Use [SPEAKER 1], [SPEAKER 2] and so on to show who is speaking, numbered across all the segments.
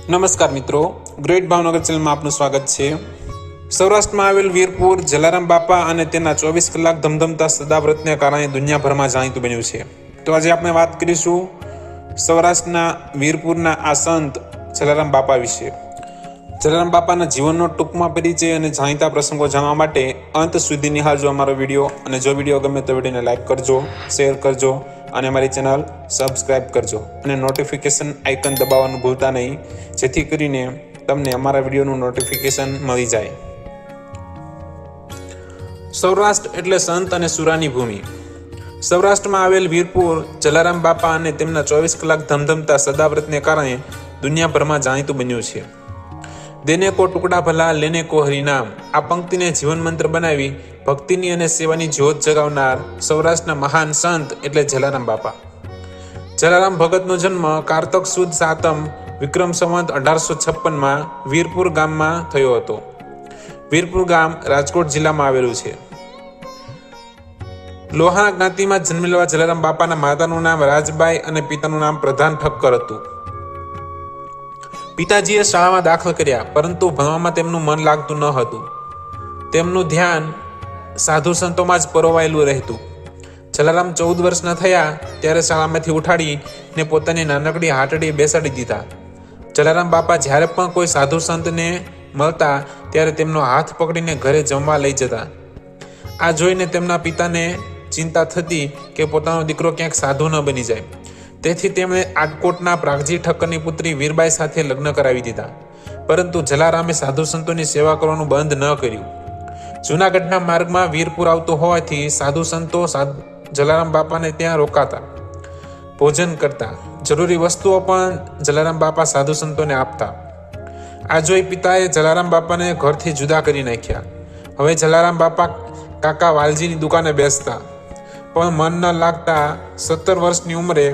[SPEAKER 1] નમસ્કાર મિત્રો, ગ્રેટ ભાવનગર ચેનલમાં આપનું સ્વાગત છે। સૌરાષ્ટ્રમાં આવેલ વીરપુર જલારામ બાપા અને તેના 24 કલાક ધમધમતા સદાવ્રતને કારણે દુનિયાભરમાં જાણીતું બન્યું છે। તો આજે આપણે વાત કરીશું સૌરાષ્ટ્રના વીરપુરના આ સંત જલારામ બાપા વિશે। જલારામ બાપાના જીવનનો ટૂંકમાં પરિચય અને જાણીતા પ્રસંગો જાણવા માટે અંત સુધી નિહાળજો અમારો વિડીયો। અને જો વિડીયો ગમે તો વિડીયોને લાઇક કરજો, શેર કરજો અને અમારી ચેનલ સબસ્ક્રાઇબ કરજો અને નોટિફિકેશન આઇકન દબાવવાનું ભૂલતા નહીં, જેથી કરીને તમને અમારા વિડીયોનું નોટિફિકેશન મળી જાય। સૌરાષ્ટ્ર એટલે સંત અને સુરાની ભૂમિ। સૌરાષ્ટ્રમાં આવેલ વીરપુર જલારામ બાપા અને તેમના 24 કલાક ધમધમતા સદાવ્રતને કારણે દુનિયાભરમાં જાણીતું બન્યું છે। દેને કો ટુકડા ભલા, લેને કો હરિનામ, આ પંક્તિને જીવન મંત્ર બનાવી ભક્તિની અને સેવાની જ્યોત જગાવનાર સૌરાષ્ટ્રના મહાન સંત એટલે જલારામ બાપા। જલારામ ભગતનો જન્મ કારતક સુદ સાતમ વિક્રમ સંવત 1856માં વીરપુર ગામમાં થયો હતો। વીરપુર ગામ રાજકોટ જિલ્લામાં આવેલું છે। લોહાણા જ્ઞાતિમાં જન્મેલા જલારામ બાપાના માતાનું નામ રાજબાઈ અને પિતાનું નામ પ્રધાન ઠક્કર હતું। પિતાજીએ શાળામાં દાખલ કર્યા, પરંતુ ભણવામાં તેમનું મન લાગતું ન હતું। તેમનું ધ્યાન સાધુ સંતોમાં જ પરોવાયેલું રહેતું। જલારામ 14 વર્ષના થયા ત્યારે શાળામાંથી ઉઠાડીને પોતાની નાનકડી હાટડી બેસાડી દીધા। જલારામ બાપા જ્યારે પણ કોઈ સાધુ સંતને મળતા ત્યારે તેમનો હાથ પકડીને ઘરે જમવા લઈ જતા। આ જોઈને તેમના પિતાને ચિંતા થતી કે પોતાનો દીકરો ક્યાંક સાધુ ન બની જાય, તેથી તેમણે આટકોટના પ્રાગજી ઠક્કરની પુત્રી વીરબાઈ સાથે લગ્ન કરાવી દીધા। પરંતુ જલારામે સાધુ સંતોની સેવા કરવાનું બંધ ન કર્યું। જૂનાગઢના માર્ગમાં વીરપુર આવતું હોવાથી સાધુ સંતો જલારામ બાપાને ત્યાં રોકાતા, ભોજન કરતા, જરૂરી વસ્તુઓ પણ જલારામ બાપા સાધુ સંતોને આપતા। આ જોઈ પિતાએ જલારામ બાપાને ઘરથી જુદા કરી નાખ્યા। હવે જલારામ બાપા કાકા વાલજીની દુકાને બેસતા, પણ મન ન લાગતા 17 વર્ષની ઉંમરે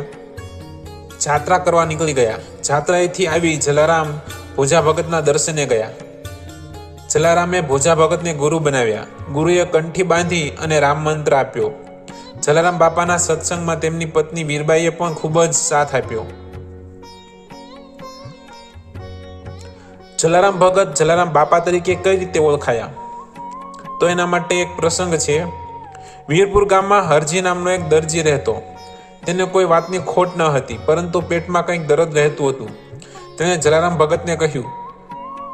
[SPEAKER 1] જાત્રા કરવા નીકળી ગયા। જાત્રાએથી આવી જલારામ ભોજા ભગતના દર્શને ગયા। જલારામે ભોજા ભગતને ગુરુ બનાવ્યા। ગુરુએ કંઠી બાંધી અને રામ મંત્ર આપ્યો। જલારામ બાપાના સત્સંગમાં તેમની પત્ની વીરબાઈએ પણ ખૂબ જ સાથ આપ્યો। જલારામ ભગત જલારામ બાપા તરીકે કઈ રીતે ઓળખાયા, તો એના માટે એક પ્રસંગ છે। વીરપુર ગામમાં હરજી નામનો એક દરજી રહેતો। તેને કોઈ વાતની ખોટ ન હતી, પરંતુ પેટમાં કંઈક દર્દ રહેતું હતું। તેણે જલારામ ભગતને કહ્યું,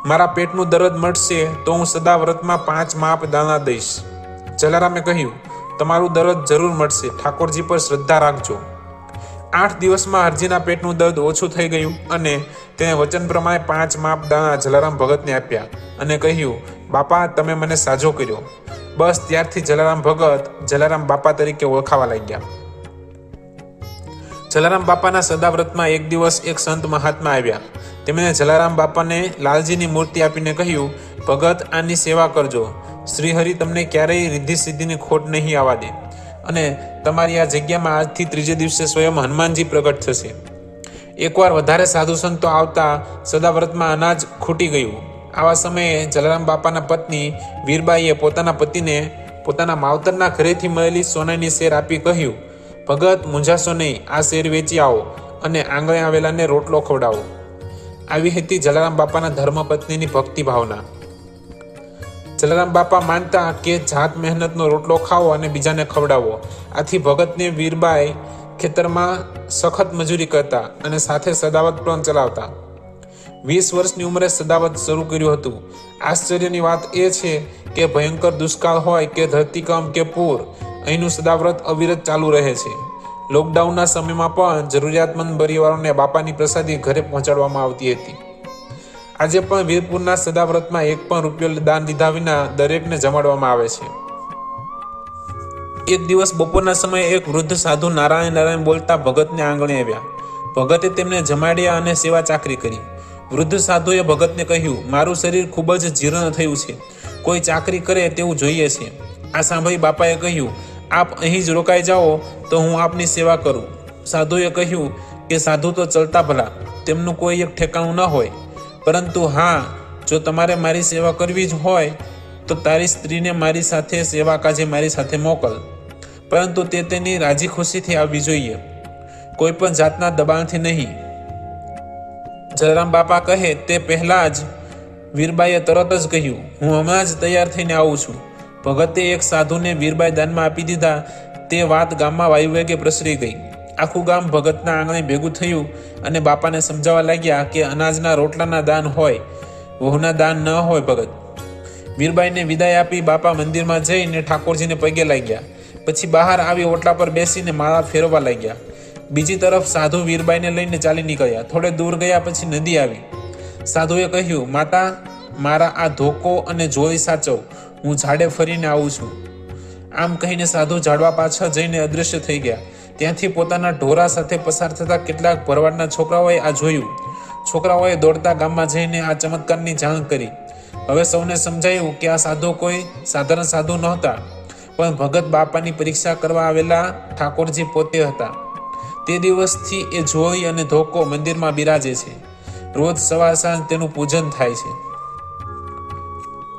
[SPEAKER 1] મારા પેટનું દર્દ મળશે તો હું સદાવ્રતમાં 5 માપ દાણા દઈશ। જલારામે કહ્યું, તમારું દર્દ જરૂર મળશે, ઠાકોરજી પર શ્રદ્ધા રાખજો। 8 દિવસમાં હરજીના પેટનું દર્દ ઓછું થઈ ગયું અને તેણે વચન પ્રમાણે 5 માપ દાણા જલારામ ભગતને આપ્યા અને કહ્યું, બાપા તમે મને સાજો કર્યો। બસ ત્યારથી જલારામ ભગત જલારામ બાપા તરીકે ઓળખાવા લાગ્યા। જલારામ બાપાના સદાવ્રતમાં એક દિવસ એક સંત મહાત્મા આવ્યા। તેમણે જલારામ બાપાને લાલજીની મૂર્તિ આપીને કહ્યું, ભગત આની સેવા કરજો, શ્રીહરિ તમને ક્યારેય રિદ્ધિ સિદ્ધિની ખોટ નહીં આવવા દે અને તમારી આ જગ્યામાં આજથી 3જે દિવસે સ્વયં હનુમાનજી પ્રગટ થશે। એકવાર વધારે સાધુ સંતો આવતા સદાવ્રતમાં અનાજ ખૂટી ગયું। આવા સમયે જલારામ બાપાના પત્ની વીરબાઈએ પોતાના પતિને પોતાના માવતરના ઘરેથી મળેલી સોનાની શેર આપી કહ્યું, ભગત મૂંઝાશો નહીં, આ શેર વેચી આવો અને આંગણે આવેલાને રોટલો ખવડાવો। આવી હતી જલારામ બાપાના ધર્મપત્નીની ભક્તિ ભાવના। જલારામ બાપા માનતા કે જાત મહેનતનો રોટલો ખાવો અને બીજાને ખવડાવો। આથી ભગતને વીરબાઈ ખેતરમાં સખત મજૂરી કરતા અને સાથે સદાવત પણ ચલાવતા। 20 વર્ષની ઉંમરે સદાવત શરૂ કર્યું હતું। આશ્ચર્યની વાત એ છે કે ભયંકર દુષ્કાળ હોય કે ધરતીકંપ કે પૂર, અહીંનું સદાવ્રત અવિરત ચાલુ રહે છે। લોકડાઉનના સમયમાં પણ જરૂરિયાતમંદ પરિવારોને બાપાની પ્રસાદી ઘરે પહોંચાડવામાં આવતી હતી। આજે પણ વીરપુરના સદાવ્રતમાં 1 પણ રૂપિયો દાન લીધા વિના દરેકને જમાડવામાં આવે છે। એક દિવસ બપોરના સમયે એક વૃદ્ધ સાધુ નારાયણ નારાયણ બોલતા ભગતને આંગણે આવ્યા। ભગતે તેમને જમાડ્યા અને સેવા ચાકરી કરી। વૃદ્ધ સાધુએ ભગતને કહ્યું, મારું શરીર ખૂબ જ જીર્ણ થયું છે, કોઈ ચાકરી કરે તેવું જોઈએ છે। આ સાંભળી બાપાએ કહ્યું, આપ અહીં જ રોકાઈ જાઓ તો હું આપની સેવા કરું। સાધુએ કહ્યું કે સાધુ તો ચલતા ભલા, તેમનું કોઈ એક ઠેકાણું ન હોય, પરંતુ હા, જો તમારે મારી સેવા કરવી જ હોય તો તારી સ્ત્રીને મારી સાથે સેવા કાજે મારી સાથે મોકલ, પરંતુ તે તેની રાજી ખુશીથી આવવી જોઈએ, કોઈ પણ જાતના દબાણથી નહીં। જલારામ બાપા કહે તે પહેલા જ વીરબાઈએ તરત જ કહ્યું, હું હમણાં જ તૈયાર થઈને આવું છું. ભગતે એક સાધુને વીરબાઈ દાનમાં આપી દીધા. તે વાત ગામમાં વાયુવેગે પ્રસરી ગઈ. આખું ગામ ભગતના આંગણે ભેગું થયું અને બાપાને સમજાવવા લાગ્યા કે અનાજના રોટલાના દાન હોય, વહુના દાન ન હોય. ભગત વીરબાઈને વિદાય આપી બાપા મંદિરમાં જઈને ઠાકોરજીને પગે લાગ્યા. પછી બહાર આવી ઓટલા પર બેસીને માળા ફેરવવા લાગ્યા. બીજી તરફ સાધુ વીરબાઈને લઈને ચાલી નીકળ્યા. થોડે દૂર ગયા પછી નદી આવી. સાધુએ કહ્યું, માતા, મારા આ ધોકો અને જોઈ સાચવ, હું ઝાડે ફરીને આવું છું. આમ કહીને સાધુ ઝાડવા પાછળ જઈને અદૃશ્ય થઈ ગયા. ત્યાંથી પોતાના ઢોરા સાથે પસાર થતા કેટલાક ભરવાડના છોકરાઓએ આ જોયું. છોકરાઓએ દોડતા ગામમાં જઈને આ ચમત્કારની જાણ કરી. હવે સૌને સમજાયું કે આ સાધુ કોઈ સાધારણ સાધુ નહોતા, પણ ભગત બાપાની પરીક્ષા કરવા આવેલા ઠાકોરજી પોતે હતા. તે દિવસથી એ જોઈ અને ધોકો મંદિરમાં બિરાજે છે. રોજ સવાર સાંજ તેનું પૂજન થાય છે.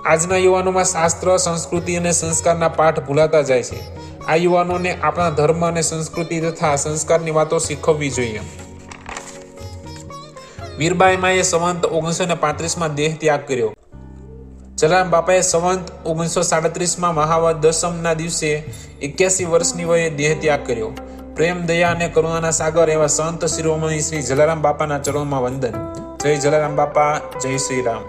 [SPEAKER 1] આજના યુવાનોમાં શાસ્ત્ર, સંસ્કૃતિ અને સંસ્કારના પાઠ ભૂલાતા જાય છે. આ યુવાનોને આપણા ધર્મ અને સંસ્કૃતિ તથા સંસ્કારની વાતો શીખવવી જોઈએ. વીરબાઈ માએ સંવંત 1935માં દેહ ત્યાગ કર્યો. જલારામ બાપાએ સંવંત 1937માં મહાવદ દસમના દિવસે 81 વર્ષની વયે દેહ ત્યાગ કર્યો. પ્રેમ, દયા અને કરુણાના સાગર એવા સંત શિરોમણી શ્રી જલારામ બાપાના ચરણોમાં વંદન. જય જલારામ બાપા, જય શ્રી રામ.